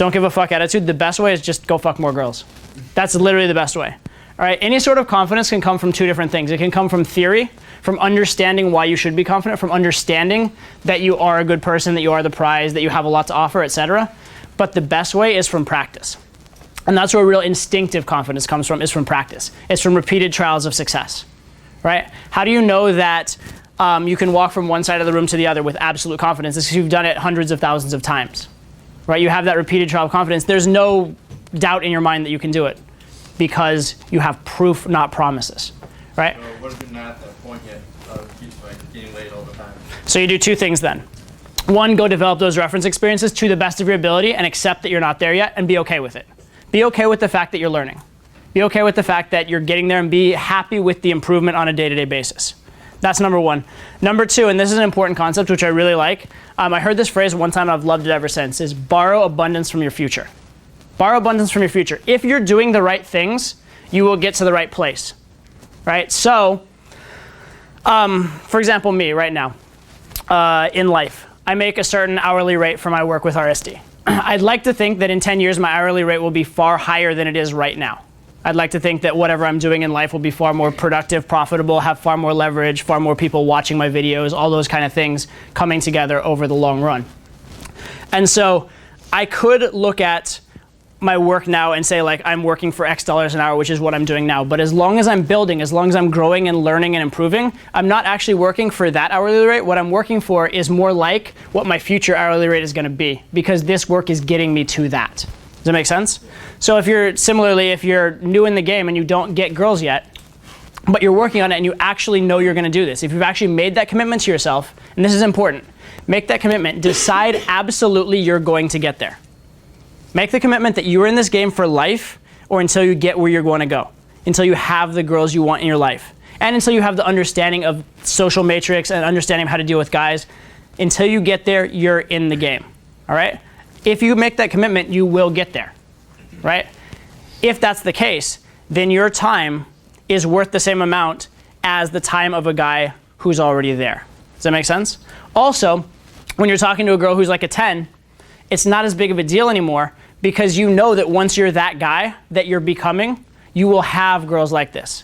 don't give a fuck attitude, the best way is just go fuck more girls. That's literally the best way. All right, any sort of confidence can come from two different things. It can come from theory, from understanding why you should be confident, from understanding that you are a good person, that you are the prize, that you have a lot to offer, etc. But the best way is from practice. And that's where real instinctive confidence comes from, is from practice. It's from repeated trials of success, right? How do you know that you can walk from one side of the room to the other with absolute confidence? It's because you've done it hundreds of thousands of times, right? You have that repeated trial of confidence. There's no doubt in your mind that you can do it because you have proof, not promises, right? So what if you're not at that point yet keeps like getting laid all the time? So you do two things then. One, go develop those reference experiences to the best of your ability and accept that you're not there yet and be okay with it. Be okay with the fact that you're learning. Be okay with the fact that you're getting there and be happy with the improvement on a day-to-day basis. That's number one. Number two, and this is an important concept which I really like. I heard this phrase one time and I've loved it ever since, is borrow abundance from your future. Borrow abundance from your future. If you're doing the right things, you will get to the right place, right? So, for example, me right now, in life, I make a certain hourly rate for my work with RSD. I'd like to think that in 10 years, my hourly rate will be far higher than it is right now. I'd like to think that whatever I'm doing in life will be far more productive, profitable, have far more leverage, far more people watching my videos, all those kind of things coming together over the long run. And so I could look at my work now and say, like, I'm working for X dollars an hour, which is what I'm doing now. But as long as I'm building, as long as I'm growing and learning and improving, I'm not actually working for that hourly rate. What I'm working for is more like what my future hourly rate is going to be, because this work is getting me to that. Does that make sense? So if you're new in the game and you don't get girls yet, but you're working on it and you actually know you're going to do this, if you've actually made that commitment to yourself, and this is important, make that commitment, decide absolutely you're going to get there. Make the commitment that you're in this game for life, or until you get where you're going to go, until you have the girls you want in your life, and until you have the understanding of social matrix and understanding of how to deal with guys. Until you get there, you're in the game, all right? If you make that commitment, you will get there, right? If that's the case, then your time is worth the same amount as the time of a guy who's already there. Does that make sense? Also, when you're talking to a girl who's like a 10, it's not as big of a deal anymore, because you know that once you're that guy that you're becoming, you will have girls like this.